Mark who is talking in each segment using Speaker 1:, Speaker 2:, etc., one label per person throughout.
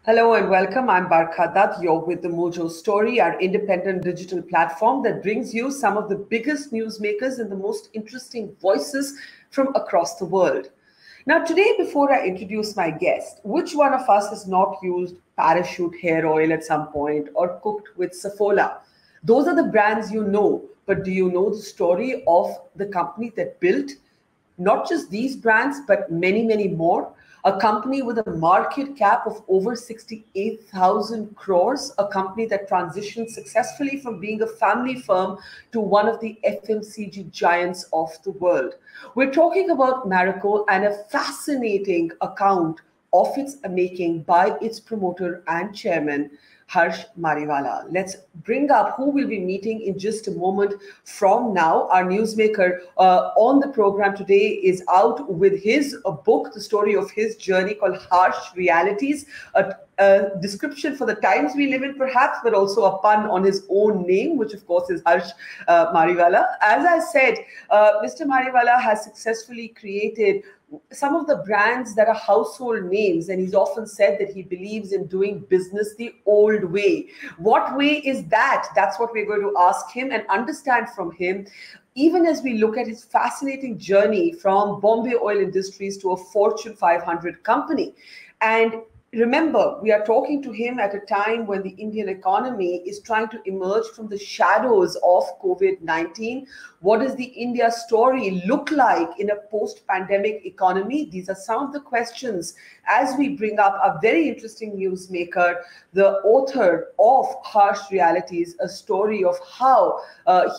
Speaker 1: Hello and welcome. I'm Barkha Dutt. You're with the Mojo Story, our independent digital platform that brings you some of the biggest newsmakers and the most interesting voices from across the world. Now, today, before I introduce my guest, which one of us has not used Parachute hair oil at some point or cooked with Safola? Those are the brands you know, but do you know the story of the company that built not just these brands, but many, many more? A company with a market cap of over 68,000 crores, a company that transitioned successfully from being a family firm to one of the FMCG giants of the world. We're talking about Marico and a fascinating account of its making by its promoter and chairman, Harsh Mariwala. Let's bring up who we'll be meeting in just a moment from now. Our newsmaker on the program today is out with his book, the story of his journey called Harsh Realities, a description for the times we live in, perhaps, but also a pun on his own name, which of course is Harsh Mariwala. As I said, Mr. Mariwala has successfully created some of the brands that are household names, and he's often said that he believes in doing business the old way. What way is that? That's what we're going to ask him and understand from him, even as we look at his fascinating journey from Bombay Oil Industries to a Fortune 500 company. And remember, we are talking to him at a time when the Indian economy is trying to emerge from the shadows of COVID-19. What does the India story look like in a post-pandemic economy? These are some of the questions as we bring up a very interesting newsmaker, the author of Harsh Realities, a story of how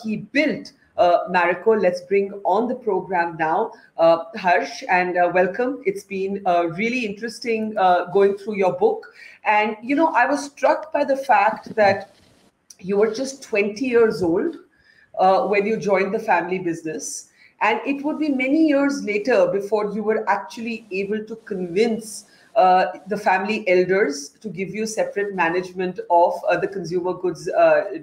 Speaker 1: he built Marico. Let's bring on the program now Harsh, and welcome. It's been really interesting going through your book. And, you know, I was struck by the fact that you were just 20 years old when you joined the family business. And it would be many years later before you were actually able to convince the family elders to give you separate management of the consumer goods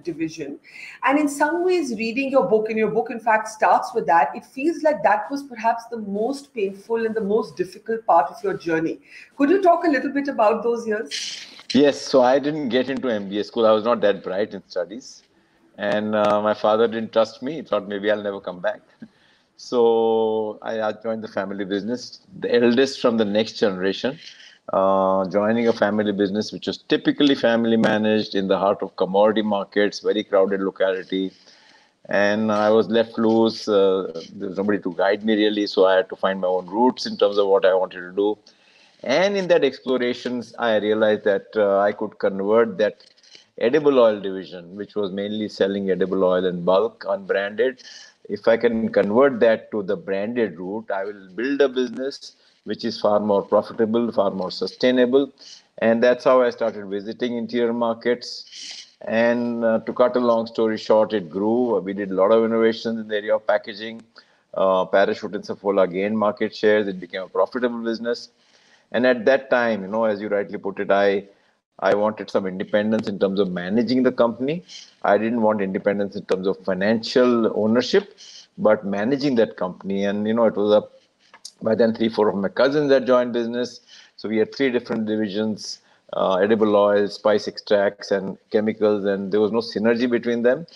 Speaker 1: division. And in some ways, reading your book, and your book, in fact, starts with that, it feels like that was perhaps the most painful and the most difficult part of your journey. Could you talk a little bit about those years?
Speaker 2: Yes, so I didn't get into MBA school. I was not that bright in studies. And my father didn't trust me. He thought maybe I'll never come back. So I joined the family business, the eldest from the next generation, joining a family business which was typically family managed in the heart of commodity markets, very crowded locality. And I was left loose. There was nobody to guide me really, so I had to find my own routes in terms of what I wanted to do. And in that explorations, I realized that I could convert that edible oil division, which was mainly selling edible oil in bulk, unbranded. If I can convert that to the branded route, I will build a business which is far more profitable, far more sustainable. And that's how I started visiting interior markets. And to cut a long story short, it grew. We did a lot of innovations in the area of packaging. Parachute and Saffola gained market shares. It became a profitable business. And at that time, as you rightly put it, I wanted some independence in terms of managing the company. I didn't want independence in terms of financial ownership, but managing that company. And it was a by then 3, 4 of my cousins had joined business. So we had three different divisions: edible oils, spice extracts, and chemicals, and there was no synergy between them.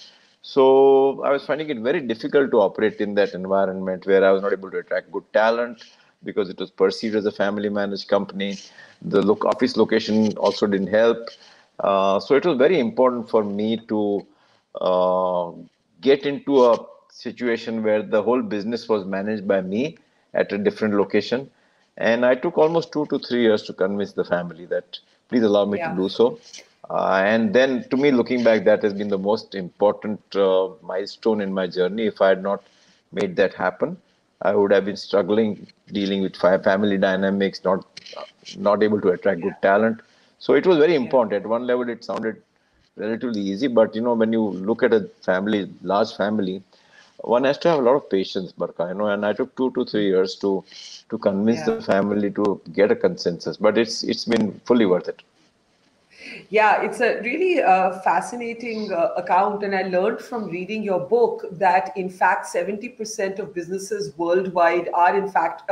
Speaker 2: So I was finding it very difficult to operate in that environment where I was not able to attract good talent because it was perceived as a family managed company. The office location also didn't help. So it was very important for me to uh, get into a situation where the whole business was managed by me at a different location. And I took almost 2 to 3 years to convince the family that please allow me to
Speaker 1: Yeah.
Speaker 2: do so. And then, to me, looking back, that has been the most important milestone in my journey. If I had not made that happen, I would have been struggling dealing with family dynamics, not able to attract
Speaker 1: Yeah.
Speaker 2: good talent. So it was very
Speaker 1: Yeah.
Speaker 2: important. At one level, it sounded relatively easy, but when you look at a family, large family, one has to have a lot of patience, Barka, and I took 2 to 3 years to convince the
Speaker 1: Yeah.
Speaker 2: family to get a consensus, but it's been fully worth it.
Speaker 1: Yeah, it's a really fascinating account. And I learned from reading your book that, in fact, 70% of businesses worldwide are, in fact,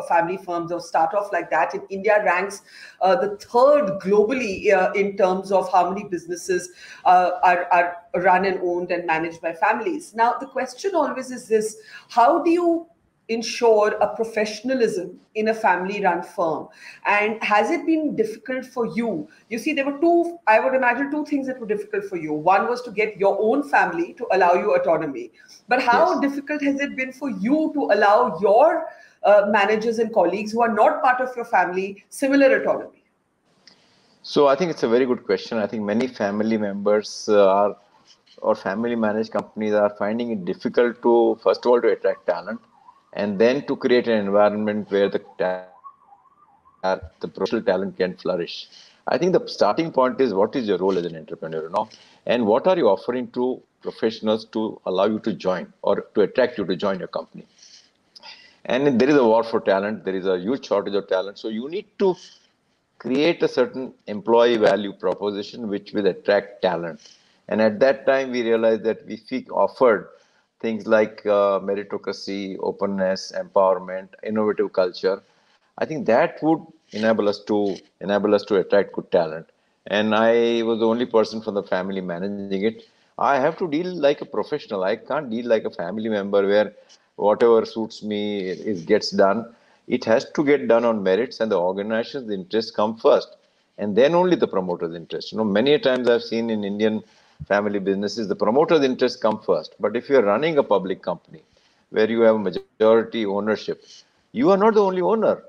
Speaker 1: family firms or start off like that. And India ranks the third globally in terms of how many businesses are run and owned and managed by families. Now, the question always is this: how do you ensure a professionalism in a family run firm, and has it been difficult for you? You see, there were two, I would imagine, two things that were difficult for you. One was to get your own family to allow you autonomy, but how
Speaker 2: Yes.
Speaker 1: difficult has it been for you to allow your managers and colleagues who are not part of your family similar autonomy?
Speaker 2: So I think it's a very good question. I think many family members are or family managed companies are finding it difficult to, first of all, to attract talent, and then to create an environment where the professional talent can flourish. I think the starting point is, what is your role as an entrepreneur, and what are you offering to professionals to allow you to join or to attract you to join your company. And there is a war for talent. There is a huge shortage of talent. So you need to create a certain employee value proposition which will attract talent. And at that time, we realized that if we offered things like meritocracy, openness, empowerment, innovative culture, I think that would enable us to attract good talent. And I was the only person from the family managing it. I have to deal like a professional. I can't deal like a family member where whatever suits me is gets done. It has to get done on merits, and the organization's interests come first, and then only the promoter's interest. Many times I've seen in Indian family businesses, the promoter's interests come first. But if you're running a public company where you have majority ownership, you are not the only owner.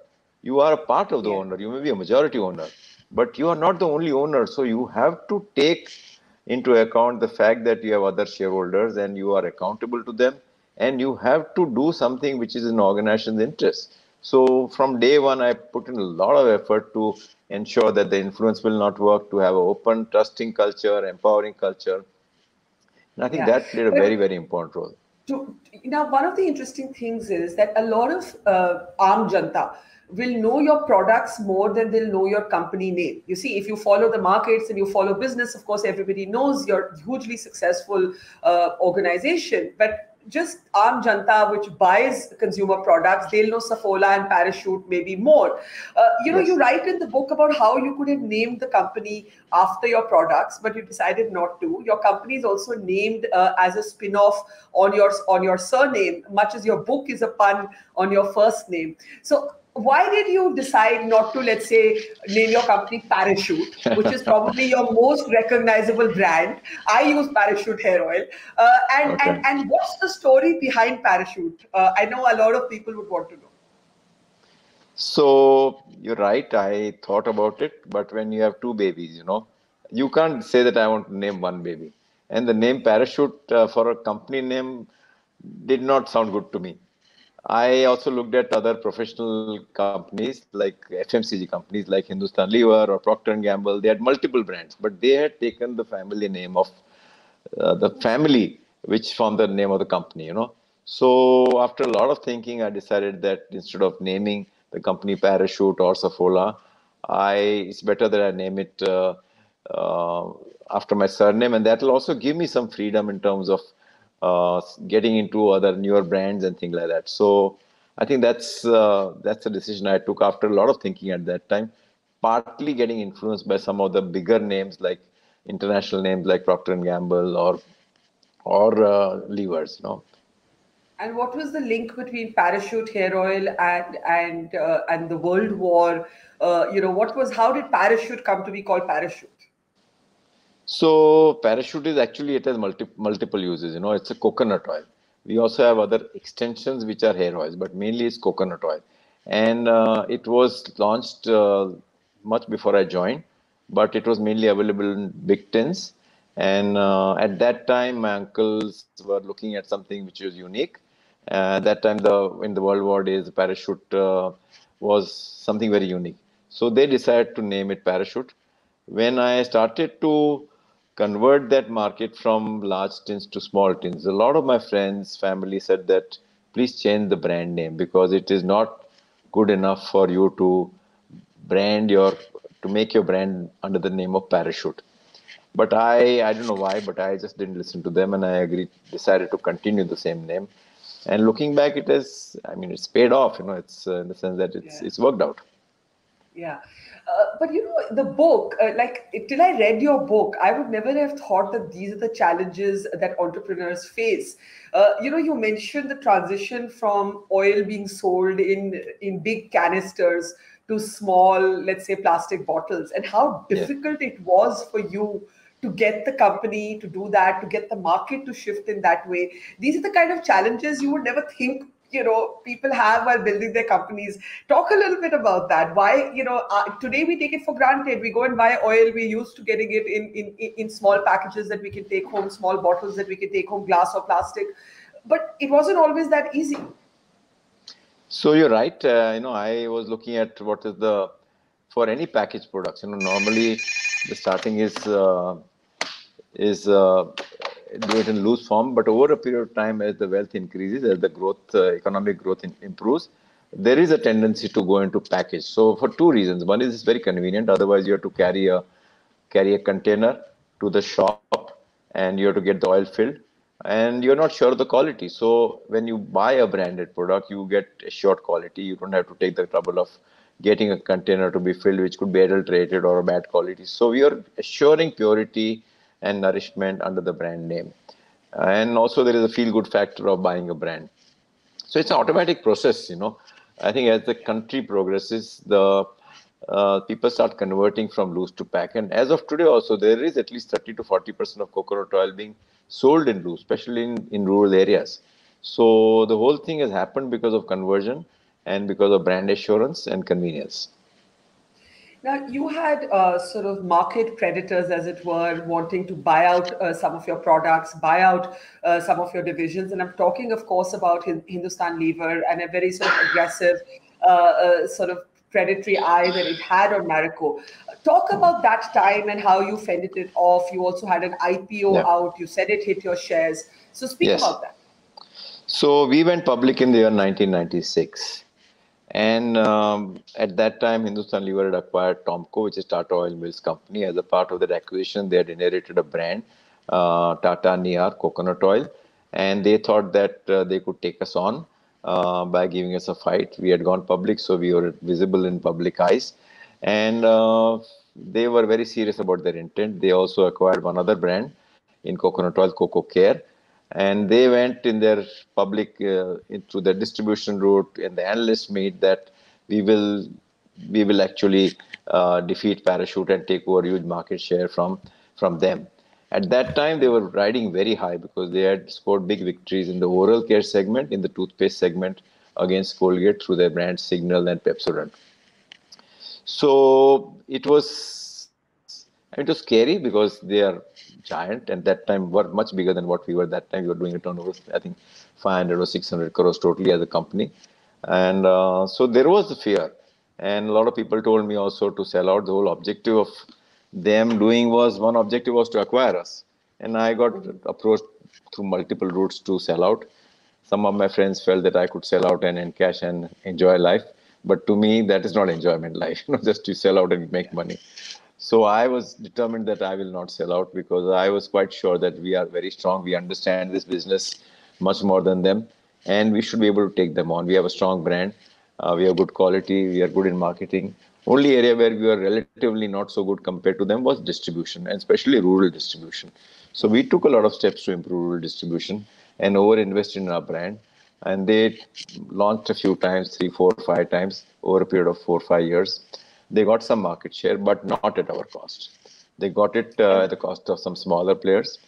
Speaker 2: You are a part of the
Speaker 1: Yeah.
Speaker 2: owner. You may be a majority owner, but you are not the only owner. So you have to take into account the fact that you have other shareholders and you are accountable to them, and you have to do something which is in organization's interest. So from day one, I put in a lot of effort to ensure that the influence will not work, to have an open, trusting culture, empowering culture. And I think
Speaker 1: Yeah.
Speaker 2: that played a very,
Speaker 1: But
Speaker 2: very important role.
Speaker 1: now, one of the interesting things is that a lot of Aam Janta will know your products more than they'll know your company name. You see, if you follow the markets and you follow business, of course, everybody knows you're a hugely successful organization. But just Aam Janta, which buys consumer products, they'll know Saffola and Parachute maybe more. You
Speaker 2: Yes.
Speaker 1: write in the book about how you could have named the company after your products, but you decided not to. Your company is also named as a spin-off on your surname, much as your book is a pun on your first name. So why did you decide not to, let's say, name your company Parachute, which is probably your most recognizable brand? I use Parachute hair oil. And,
Speaker 2: Okay.
Speaker 1: and, and what's the story behind Parachute? I know a lot of people would want to know.
Speaker 2: So you're right. I thought about it, but when you have two babies, you can't say that I want to name one baby. And the name Parachute for a company name did not sound good to me. I also looked at other professional companies like FMCG companies like Hindustan Lever or Procter and Gamble. They had multiple brands, but they had taken the family name of the family, which formed the name of the company. So after a lot of thinking, I decided that instead of naming the company Parachute or Saffola, it's better that I name it uh, after my surname, and that will also give me some freedom in terms of getting into other newer brands and things like that. So I think that's a decision I took after a lot of thinking at that time, partly getting influenced by some of the bigger names like international names like Procter and Gamble or Levers.
Speaker 1: And what was the link between Parachute hair oil and the World War? How did Parachute come to be called Parachute?
Speaker 2: So Parachute is actually, it has multiple uses. It's a coconut oil. We also have other extensions which are hair oils, but mainly it's coconut oil. And it was launched much before I joined, but it was mainly available in big tins. And at that time, my uncles were looking at something which was unique. That time, in the World War days, the Parachute was something very unique. So they decided to name it Parachute. When I started to convert that market from large tins to small tins, a lot of my friends, family said that please change the brand name because it is not good enough for you to brand your to make your brand under the name of Parachute. But I don't know why, but I just didn't listen to them, and I decided to continue the same name. And looking back, it's paid off. It's in the sense that
Speaker 1: Yeah.
Speaker 2: it's worked out.
Speaker 1: Yeah. But the book, like till I read your book, I would never have thought that these are the challenges that entrepreneurs face. You mentioned the transition from oil being sold in big canisters to small, let's say, plastic bottles, and how
Speaker 2: Yeah.
Speaker 1: difficult it was for you to get the company to do that, to get the market to shift in that way. These are the kind of challenges you would never think people have while building their companies. Talk a little bit about that. Why today we take it for granted. We go and buy oil. We're used to getting it in small packages that we can take home, small bottles that we can take home, glass or plastic, but it wasn't always that easy.
Speaker 2: So you're right. I was looking at what is for any packaged products. Normally the starting is do it in loose form, but over a period of time, as the wealth increases, as the economic growth improves, there is a tendency to go into package. So for two reasons: one is it's very convenient. Otherwise, you have to carry a container to the shop, and you have to get the oil filled, and you're not sure of the quality. So when you buy a branded product, you get assured quality. You don't have to take the trouble of getting a container to be filled, which could be adulterated or a bad quality. So you're assuring purity and nourishment under the brand name. And also there is a feel-good factor of buying a brand. So it's an automatic process. I think as the country progresses, the people start converting from loose to pack. And as of today also, there is at least 30 to 40% of coconut oil being sold in loose, especially in rural areas. So the whole thing has happened because of conversion and because of brand assurance and convenience.
Speaker 1: Now, you had sort of market predators, as it were, wanting to buy out some of your products, buy out some of your divisions. And I'm talking, of course, about Hindustan Lever and a very sort of aggressive sort of predatory eye that it had on Marico. Talk about that time and how you fended it off. You also had an IPO
Speaker 2: Yeah.
Speaker 1: out. You said it hit your shares. So speak
Speaker 2: Yes.
Speaker 1: about that.
Speaker 2: So we went public in the year 1996. And at that time, Hindustan Lever had acquired Tomco, which is Tata Oil Mills Company. As a part of that acquisition, they had inherited a brand, Tata Niyar Coconut Oil. And they thought that they could take us on by giving us a fight. We had gone public, so we were visible in public eyes. And they were very serious about their intent. They also acquired one other brand in coconut oil, Coco Care, and they went in their public into the distribution route, and the analysts made that we will actually defeat Parachute and take over huge market share from them. At that time, they were riding very high because they had scored big victories in the oral care segment, in the toothpaste segment against Colgate through their brands Signal and Pepsodent. So it was scary because they are giant, and that time were much bigger than what we were. That time we were doing a turnover, I think 500 or 600 crores totally as a company. And so there was the fear. And a lot of people told me also to sell out. The whole objective of them doing one objective was to acquire us. And I got approached through multiple routes to sell out. Some of my friends felt that I could sell out and encash and enjoy life. But to me, that is not enjoyment life, just to sell out and make money. So I was determined that I will not sell out because I was quite sure that we are very strong. We understand this business much more than them, and we should be able to take them on. We have a strong brand. We have good quality. We are good in marketing. Only area where we were relatively not so good compared to them was distribution, and especially rural distribution. So we took a lot of steps to improve rural distribution and over-invested in our brand. And they launched a few times, 3, 4, 5 times over a period of 4, 5 years. They got some market share, but not at our cost. They got it at the cost of some smaller players.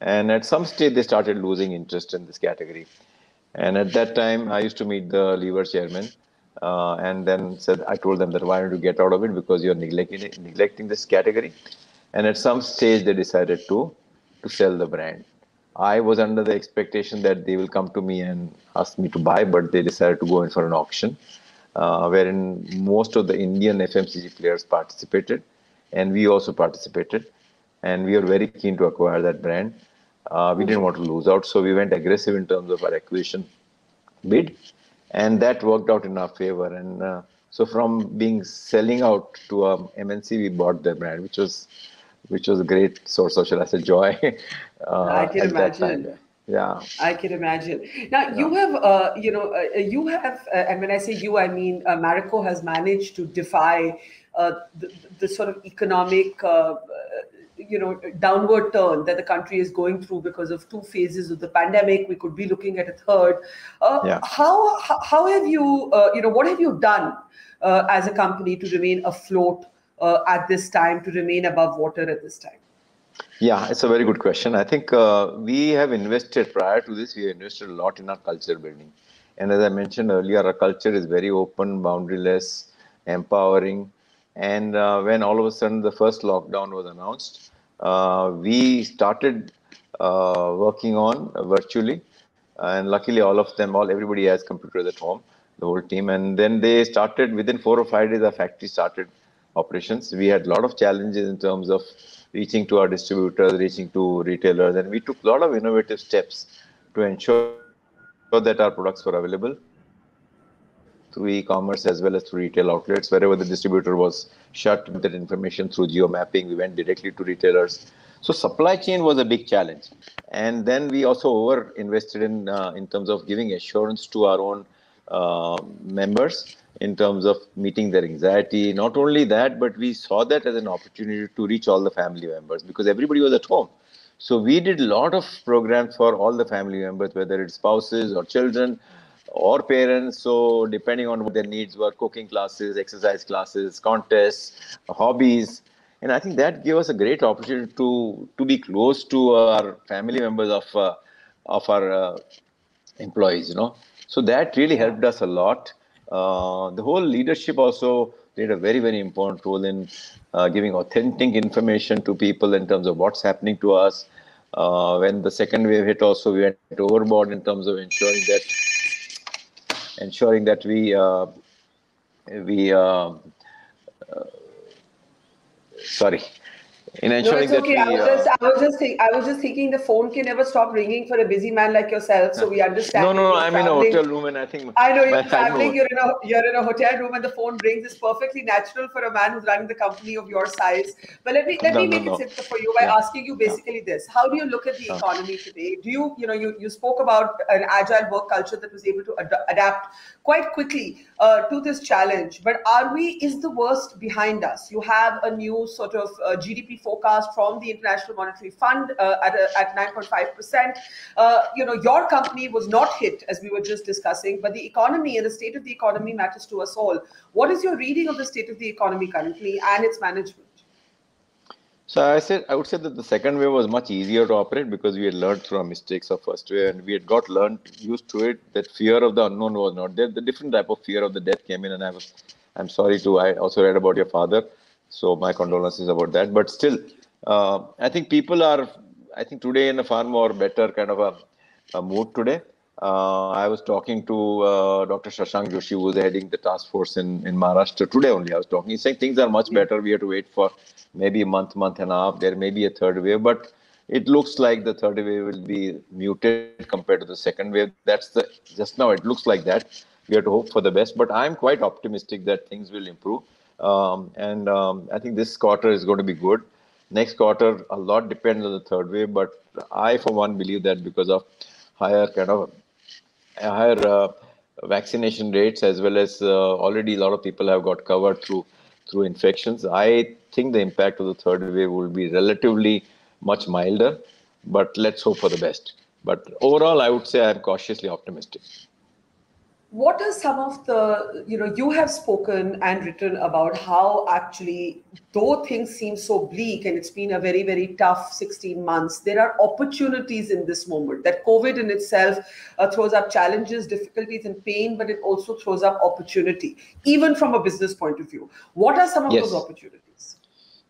Speaker 2: And at some stage, they started losing interest in this category. And at that time, I used to meet the Lever chairman and then I told them that why don't you get out of it because you're neglecting this category. And at some stage, they decided to sell the brand. I was under the expectation that they will come to me and ask me to buy, but they decided to go in for an auction, wherein most of the Indian FMCG players participated, and we also participated, and we were very keen to acquire that brand. We didn't want to lose out, so we went aggressive in terms of our acquisition bid, and that worked out in our favor. And So from being selling out to a MNC, we bought their brand, which was a great source of, shall I say, joy
Speaker 1: I can
Speaker 2: at that time.
Speaker 1: imagine.
Speaker 2: Yeah,
Speaker 1: I can imagine. Now
Speaker 2: yeah,
Speaker 1: you have, you have, and when I say you, I mean Marico has managed to defy the sort of economic, downward turn that the country is going through because of two phases of the pandemic. We could be looking at a third.
Speaker 2: yeah.
Speaker 1: How have you, what have you done as a company to remain afloat at this time, to remain above water at this time?
Speaker 2: Yeah, it's a very good question. I think we have invested prior to this, we have invested a lot in our culture building. And as I mentioned earlier, our culture is very open, boundaryless, empowering. And when all of a sudden the first lockdown was announced, we started working on virtually. And luckily, everybody has computers at home, the whole team. And then they started, within 4 or 5 days, our factory started operations. We had a lot of challenges in terms of reaching to our distributors, reaching to retailers, and we took a lot of innovative steps to ensure that our products were available through e-commerce as well as through retail outlets. Wherever the distributor was shut, we got that information through geo-mapping. We went directly to retailers. So supply chain was a big challenge. And then we also over invested in terms of giving assurance to our own members in terms of meeting their anxiety. Not only that, but we saw that as an opportunity to reach all the family members because everybody was at home. So we did a lot of programs for all the family members, whether it's spouses or children or parents. So depending on what their needs were, cooking classes, exercise classes, contests, hobbies. And I think that gave us a great opportunity to be close to our family members of our employees, So that really
Speaker 1: Yeah.
Speaker 2: helped us a lot. The whole leadership also played a very, very important role in giving authentic information to people in terms of what's happening to us. When the second wave hit, also we went overboard in terms of ensuring that we sorry, in
Speaker 1: No,
Speaker 2: ensuring
Speaker 1: it's
Speaker 2: that
Speaker 1: okay.
Speaker 2: we
Speaker 1: I was just thinking the phone can never stop ringing for a busy man like yourself. So we
Speaker 2: no,
Speaker 1: understand
Speaker 2: no, no,
Speaker 1: you're
Speaker 2: I'm in a
Speaker 1: traveling.
Speaker 2: hotel room and I think
Speaker 1: I know you're
Speaker 2: I don't
Speaker 1: traveling.
Speaker 2: know.
Speaker 1: You're in a hotel room, and the phone rings. It's perfectly natural for a man who's running the company of your size. But let
Speaker 2: No,
Speaker 1: me
Speaker 2: no,
Speaker 1: make it
Speaker 2: no.
Speaker 1: simpler for you by
Speaker 2: Yeah,
Speaker 1: asking you
Speaker 2: yeah.
Speaker 1: basically this: how do you look at the economy today? Do you spoke about an agile work culture that was able to adapt quite quickly to this challenge? But is the worst behind us? You have a new sort of GDP forecast from the International Monetary Fund at 9.5%. Your company was not hit, as we were just discussing, but the economy and the state of the economy matters to us all. What is your reading of the state of the economy currently and its management?
Speaker 2: So I would say that the second wave was much easier to operate because we had learned from our mistakes of first wave and we had got learned used to it. That fear of the unknown was not there. The different type of fear of the death came in, and I'm sorry I also read about your father, so my condolences about that. But still, I think people are, I think today in a far more better kind of a mood today. I was talking to Dr. Shashank Joshi, who was heading the task force in Maharashtra today only. I was talking. He's saying things are much
Speaker 1: Yeah.
Speaker 2: better. We have to wait for maybe a month and a half. There may be a third wave, but it looks like the third wave will be muted compared to the second wave. Just now it looks like that. We have to hope for the best, but I'm quite optimistic that things will improve. I think this quarter is going to be good. Next quarter, a lot depends on the third wave, but I, for one, believe that because of higher kind of higher vaccination rates as well as already a lot of people have got covered through infections. I think the impact of the third wave will be relatively much milder, but let's hope for the best. But overall, I would say I'm cautiously optimistic.
Speaker 1: What are some of the, you have spoken and written about how actually, though things seem so bleak and it's been a very, very tough 16 months, there are opportunities in this moment. That COVID in itself throws up challenges, difficulties, and pain, but it also throws up opportunity, even from a business point of view. What are some of those
Speaker 2: Yes.
Speaker 1: opportunities?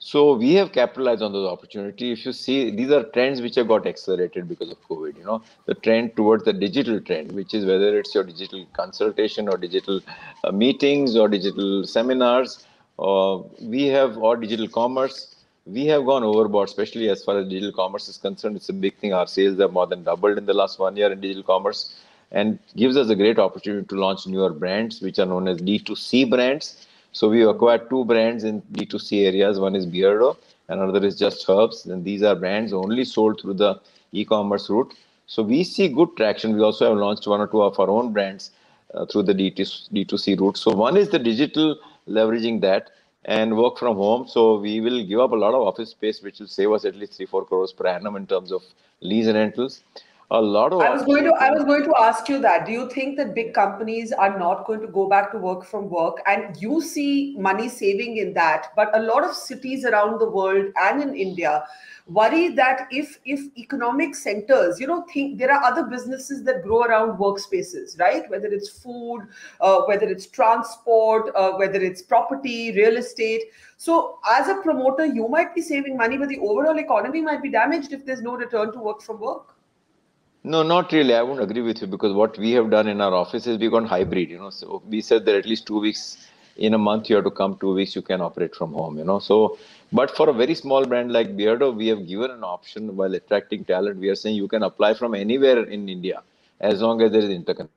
Speaker 2: So we have capitalized on those opportunities. If you see, these are trends which have got accelerated because of COVID. The trend towards the digital trend, which is whether it's your digital consultation or digital meetings or digital seminars, or digital commerce. We have gone overboard, especially as far as digital commerce is concerned. It's a big thing. Our sales have more than doubled in the last 1 year in digital commerce. and gives us a great opportunity to launch newer brands, which are known as D2C brands. So we acquired two brands in D2C areas. One is Beardo, and another is Just Herbs. And these are brands only sold through the e-commerce route. So we see good traction. We also have launched one or two of our own brands through the D2C route. So one is the digital, leveraging that, and work from home. So we will give up a lot of office space, which will save us at least 3-4 crores per annum in terms of lease rentals. A lot of
Speaker 1: I was going to ask you that. Do you think that big companies are not going to go back to work from work? And you see money saving in that, but a lot of cities around the world and in India worry that if economic centers, think there are other businesses that grow around workspaces, right? Whether it's food, whether it's transport, whether it's property, real estate. So as a promoter, you might be saving money, but the overall economy might be damaged if there's no return to work from work.
Speaker 2: No, not really. I won't agree with you, because what we have done in our office is we've gone hybrid, So we said that at least 2 weeks in a month you have to come, 2 weeks you can operate from home. So, but for a very small brand like Beardo, we have given an option while attracting talent. We are saying you can apply from anywhere in India as long as there is internet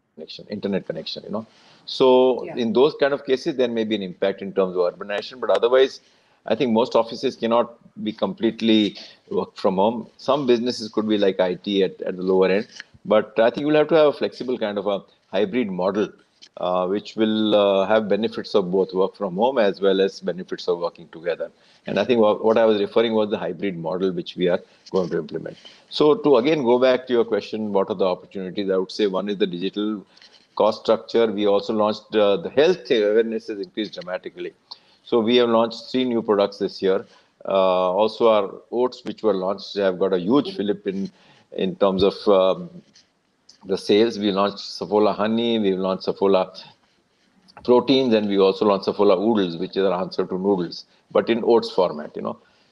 Speaker 2: connection. So
Speaker 1: Yeah.
Speaker 2: in those kind of cases, there may be an impact in terms of urbanization, but otherwise, I think most offices cannot be completely work from home. Some businesses could be like IT at the lower end, but I think you'll have to have a flexible kind of a hybrid model, which will have benefits of both work from home as well as benefits of working together. And I think what I was referring was the hybrid model which we are going to implement. So to again go back to your question, what are the opportunities? I would say one is the digital cost structure. We also launched the health awareness has increased dramatically. So we have launched 3 new products this year. Also, our oats, which were launched, have got a huge fillip in terms of the sales. We launched Saffola Honey, we've launched Saffola Proteins, and we also launched Saffola Oodles, which is our answer to noodles, but in oats format.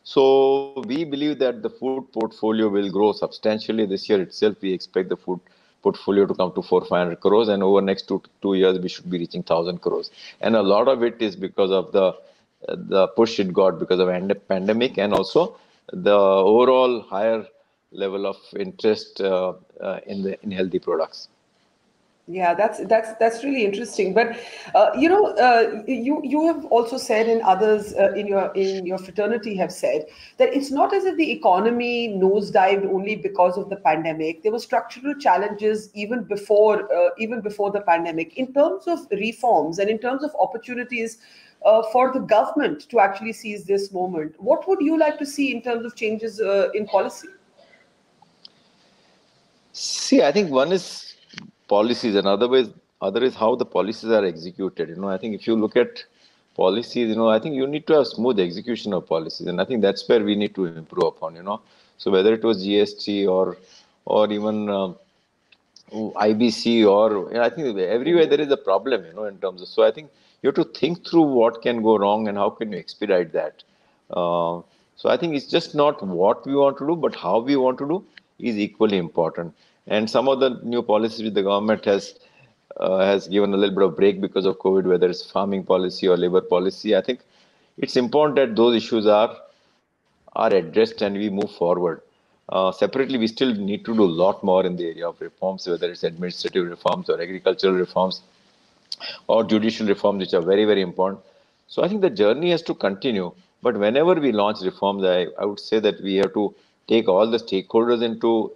Speaker 2: So we believe that the food portfolio will grow substantially this year itself. We expect the food portfolio to come to 400-500 crores, and over next 2 years we should be reaching 1,000 crores. And a lot of it is because of the push it got because of pandemic, and also the overall higher level of interest in healthy products.
Speaker 1: Yeah, that's really interesting. But you have also said, and others in your fraternity have said, that it's not as if the economy nosedived only because of the pandemic. There were structural challenges even before the pandemic in terms of reforms and in terms of opportunities for the government to actually seize this moment. What would you like to see in terms of changes in policy?
Speaker 2: See, I think one is policies, and other is how the policies are executed. I think if you look at policies, I think you need to have smooth execution of policies, and I think that's where we need to improve upon. So whether it was GST or even IBC, or I think everywhere there is a problem, in terms of. So I think you have to think through what can go wrong and how can you expedite that. So I think it's just not what we want to do, but how we want to do is equally important. And some of the new policies which the government has given a little bit of break because of COVID, whether it's farming policy or labor policy. I think it's important that those issues are addressed and we move forward. Separately, we still need to do a lot more in the area of reforms, whether it's administrative reforms or agricultural reforms or judicial reforms, which are very, very important. So I think the journey has to continue. But whenever we launch reforms, I would say that we have to take all the stakeholders into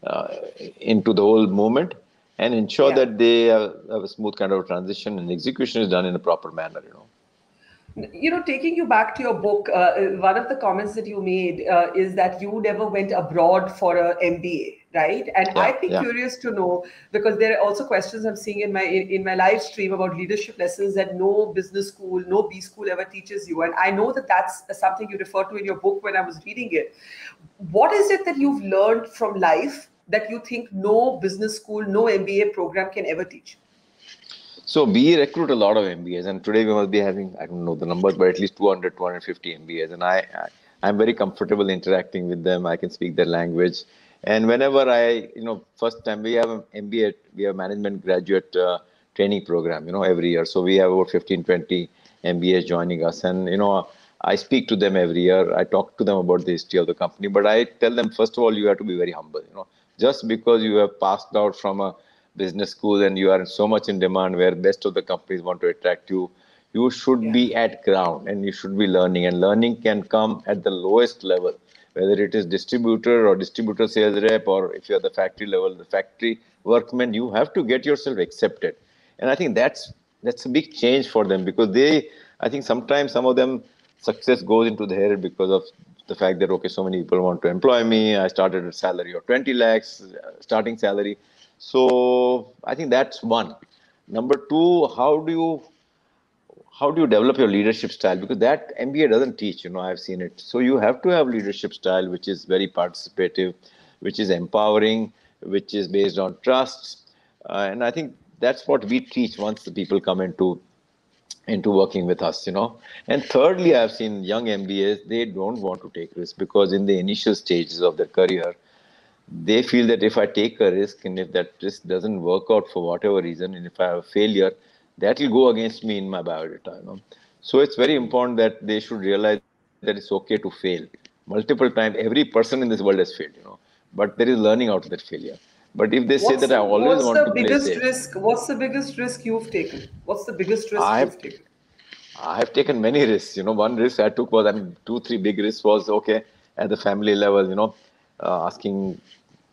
Speaker 2: the whole movement and ensure that they have a smooth kind of transition and execution is done in a proper manner.
Speaker 1: Taking you back to your book, one of the comments that you made is that you never went abroad for an MBA, right? And I'd be curious to know, because there are also questions I'm seeing in my live stream about leadership lessons that no business school, no B school ever teaches you. And I know that that's something you refer to in your book when I was reading it. What is it that you've learned from life that you think no business school, no MBA program can ever teach?
Speaker 2: So we recruit a lot of MBAs, and today we must be having, I don't know the numbers, but at least 200, 250 MBAs. And I'm very comfortable interacting with them. I can speak their language. And whenever first time we have an MBA, we have management graduate training program, every year. So we have about 15, 20 MBAs joining us. And, I speak to them every year. I talk to them about the history of the company, but I tell them, first of all, you have to be very humble, just because you have passed out from a business school and you are so much in demand where best of the companies want to attract you, you should be at ground and you should be learning. And learning can come at the lowest level, whether it is distributor or distributor sales rep, or if you're the factory level, the factory workman, you have to get yourself accepted. And I think that's a big change for them, because I think sometimes some of them success goes into the head because of the fact that, okay, so many people want to employ me. I started a salary of 20 lakhs, starting salary. So I think that's one. Number two, how do you develop your leadership style? Because that MBA doesn't teach, I've seen it. So you have to have leadership style, which is very participative, which is empowering, which is based on trust. And I think that's what we teach once the people come into working with us. And thirdly, I've seen young MBAs, they don't want to take risks because in the initial stages of their career, they feel that if I take a risk and if that risk doesn't work out for whatever reason, and if I have a failure, that will go against me in my biodata. So it's very important that they should realize that it's okay to fail. Multiple times, every person in this world has failed, but there is learning out of that failure. But if they say that I always want to play safe.
Speaker 1: What's the biggest risk you've taken? What's the biggest risk
Speaker 2: I have
Speaker 1: you've taken?
Speaker 2: I have taken many risks. One risk I took was, 2, 3 big risks was, okay, at the family level, asking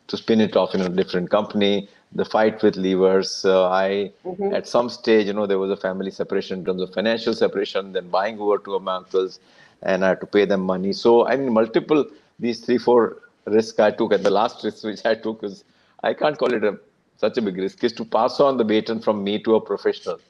Speaker 2: to spin it off in a different company, the fight with levers. At some stage, there was a family separation in terms of financial separation, then buying over to my uncles, and I had to pay them money. So, multiple, these 3, 4 risks I took, and the last risk which I took is, I can't call it such a big risk, is to pass on the baton from me to a professional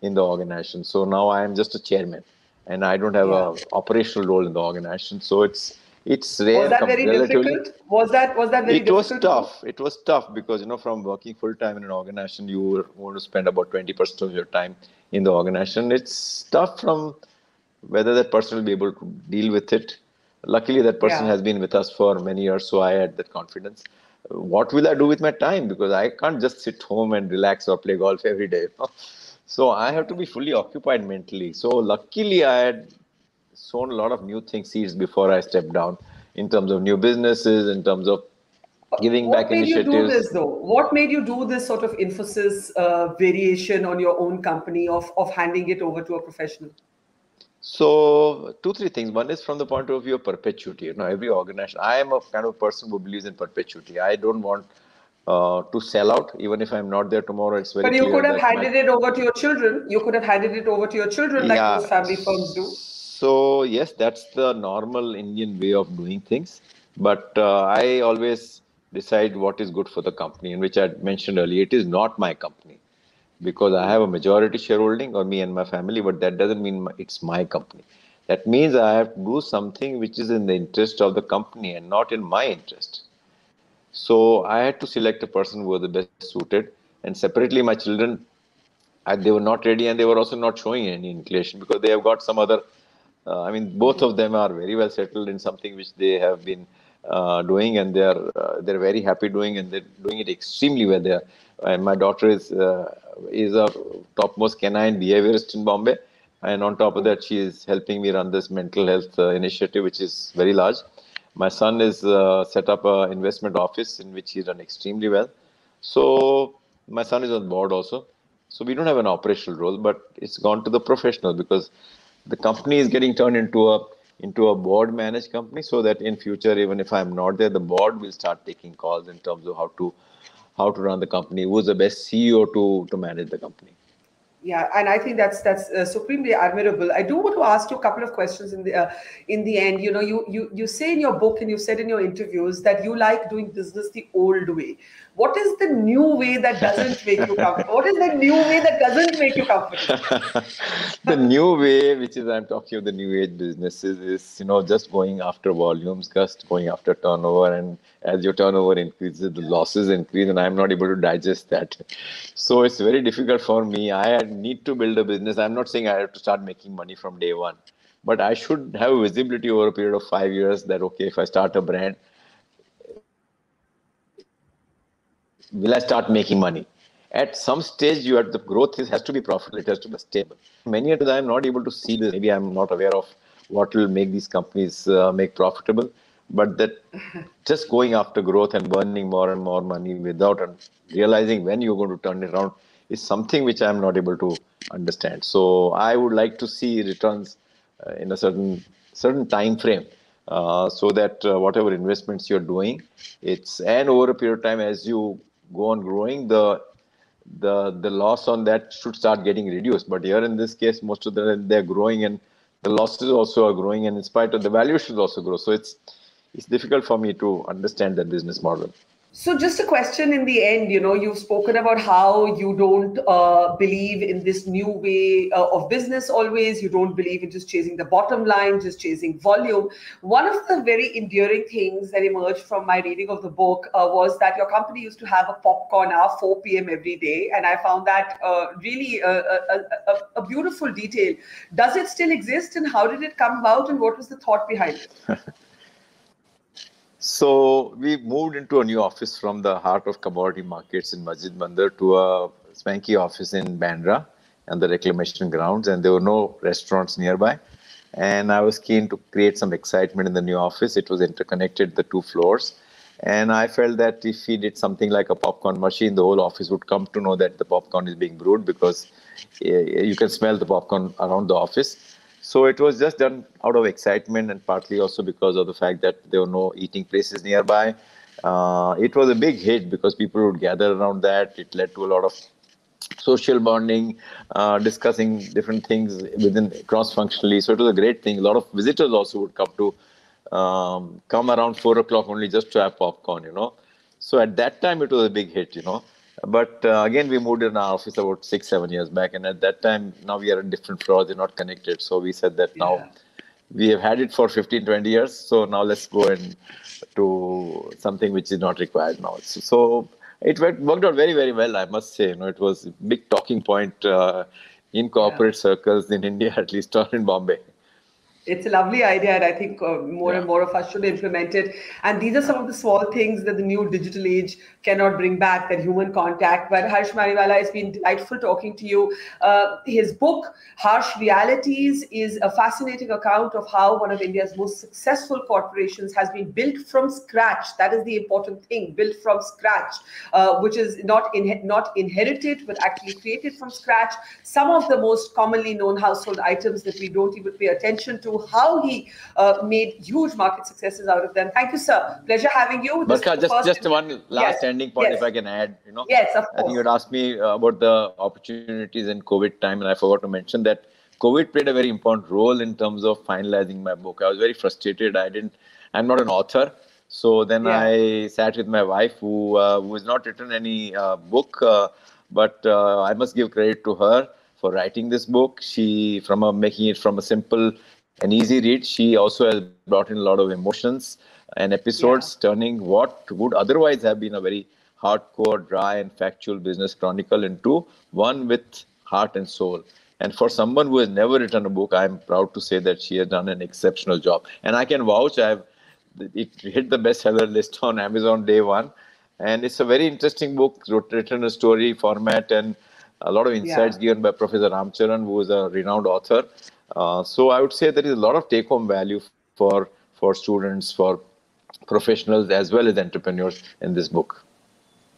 Speaker 2: in the organization. So now I am just a chairman, and I don't have a operational role in the organization. So it's rare.
Speaker 1: Was that very
Speaker 2: relatively
Speaker 1: difficult? Was that very
Speaker 2: It was
Speaker 1: difficult?
Speaker 2: tough. It was tough because from working full time in an organization, you want to spend about 20% of your time in the organization. It's tough from whether that person will be able to deal with it. Luckily, that person has been with us for many years, so I had that confidence. What will I do with my time? Because I can't just sit home and relax or play golf every day. So I have to be fully occupied mentally. So luckily, I had sown a lot of new seeds before I stepped down, in terms of new businesses, in terms of giving back
Speaker 1: What made you do
Speaker 2: initiatives.
Speaker 1: this, though? What made you do this sort of emphasis variation on your own company of handing it over to a professional?
Speaker 2: So 2, 3 things. One is from the point of view of perpetuity. Every organization. I am a kind of person who believes in perpetuity. I don't want to sell out, even if I'm not there tomorrow. It's very
Speaker 1: But you
Speaker 2: clear
Speaker 1: could have
Speaker 2: that
Speaker 1: handed it over to your children. You could have handed it over to your children like
Speaker 2: yeah.
Speaker 1: most family firms do.
Speaker 2: So yes, that's the normal Indian way of doing things. But I always decide what is good for the company, and which I mentioned earlier. It is not my company, because I have a majority shareholding, or me and my family, but that doesn't mean it's my company. That means I have to do something which is in the interest of the company and not in my interest. So I had to select a person who was the best suited. And separately, my children, they were not ready, and they were also not showing any inclination because they have got some other. Both of them are very well settled in something which they have been doing, and they're very happy doing, and they're doing it extremely well there. And my daughter is a topmost canine behaviorist in Bombay, and on top of that, she is helping me run this mental health initiative, which is very large. My son is set up an investment office in which he's done extremely well. So my son is on board also. So we don't have an operational role, but it's gone to the professional, because the company is getting turned into a board managed company, so that in future, even if I'm not there, the board will start taking calls in terms of how to run the company, who's the best CEO to manage the company.
Speaker 1: Yeah, and I think that's supremely admirable. I do want to ask you a couple of questions in the end. You say in your book, and you said in your interviews, that you like doing business the old way. What is the new way that doesn't make you comfortable? What is the new way that doesn't make you comfortable?
Speaker 2: The new way, which is, I'm talking of the new age businesses, is just going after volumes, just going after turnover, and as your turnover increases, the losses increase, and I'm not able to digest that. So it's very difficult for me. I need to build a business. I'm not saying I have to start making money from day one, but I should have visibility over a period of 5 years that, okay, if I start a brand, will I start making money? At some stage, the growth has to be profitable. It has to be stable. Many times, I'm not able to see this. Maybe I'm not aware of what will make these companies make profitable. but that just going after growth and burning more and more money without realizing when you're going to turn it around is something which I'm not able to understand. So I would like to see returns in a certain time frame, so that whatever investments you're doing, and over a period of time, as you go on growing, the loss on that should start getting reduced. But here in this case, most of them, they're growing, and the losses also are growing, and in spite of the valuations also grow. So it's difficult for me to understand that business model.
Speaker 1: So just a question in the end, you've spoken about how you don't believe in this new way of business always. You don't believe in just chasing the bottom line, just chasing volume. One of the very endearing things that emerged from my reading of the book was that your company used to have a popcorn hour, 4 p.m. every day. And I found that really a beautiful detail. Does it still exist, and how did it come about, and what was the thought behind it?
Speaker 2: So we moved into a new office from the heart of commodity markets in Masjid Bandar to a swanky office in Bandra and the reclamation grounds, and there were no restaurants nearby. And I was keen to create some excitement in the new office. It was interconnected, the 2 floors. And I felt that if we did something like a popcorn machine, the whole office would come to know that the popcorn is being brewed, because you can smell the popcorn around the office. So it was just done out of excitement, and partly also because of the fact that there were no eating places nearby. It was a big hit because people would gather around that. It led to a lot of social bonding, discussing different things within cross-functionally. So it was a great thing. A lot of visitors also would come around 4 o'clock only just to have popcorn, So at that time, it was a big hit, But again, we moved in our office about 6-7 years back. And at that time, now we are on different floors, they're not connected. So we said that now we have had it for 15-20 years. So now let's go to something which is not required now. So it worked out very, very well, I must say. It was a big talking point in corporate circles in India, at least, or in Bombay.
Speaker 1: It's a lovely idea, and I think more and more of us should implement it. And these are some of the small things that the new digital age cannot bring back, that human contact. But Harsh Mariwala, it's been delightful talking to you. His book, Harsh Realities, is a fascinating account of how one of India's most successful corporations has been built from scratch. That is the important thing, built from scratch, which is not inherited, but actually created from scratch. Some of the most commonly known household items that we don't even pay attention to, how he made huge market successes out of them. Thank you, sir. Pleasure having you.
Speaker 2: Barkha, just one last ending point, if I can add.
Speaker 1: Yes, of course.
Speaker 2: I think you had asked me about the opportunities in COVID time, and I forgot to mention that COVID played a very important role in terms of finalizing my book. I was very frustrated. I'm not an author. So then I sat with my wife, who has not written any book, but I must give credit to her for writing this book. She, making it from a simple and easy read, she also has brought in a lot of emotions and episodes, turning what would otherwise have been a very hardcore, dry and factual business chronicle into one with heart and soul. And for someone who has never written a book, I'm proud to say that she has done an exceptional job. And I can vouch, it hit the bestseller list on Amazon day one. And it's a very interesting book, written in a story format, and a lot of insights given by Professor Ramcharan, who is a renowned author. So I would say there is a lot of take-home value for students, for professionals, as well as entrepreneurs in this book.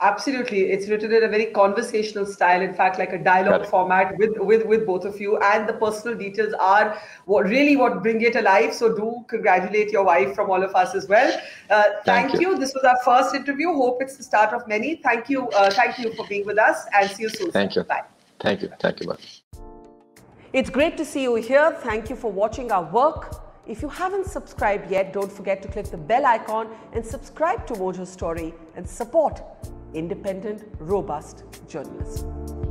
Speaker 1: Absolutely. It's written in a very conversational style, in fact, like a dialogue format with both of you. And the personal details are what bring it alive. So do congratulate your wife from all of us as well. Thank you. This was our first interview. Hope it's the start of many. Thank you. Thank you for being with us, and see you soon.
Speaker 2: Thank you.
Speaker 1: Bye.
Speaker 2: Thank you. Thank you. Bye.
Speaker 1: It's great to see you here. Thank you for watching our work. If you haven't subscribed yet, don't forget to click the bell icon and subscribe to Mojo Story and support independent, robust journalism.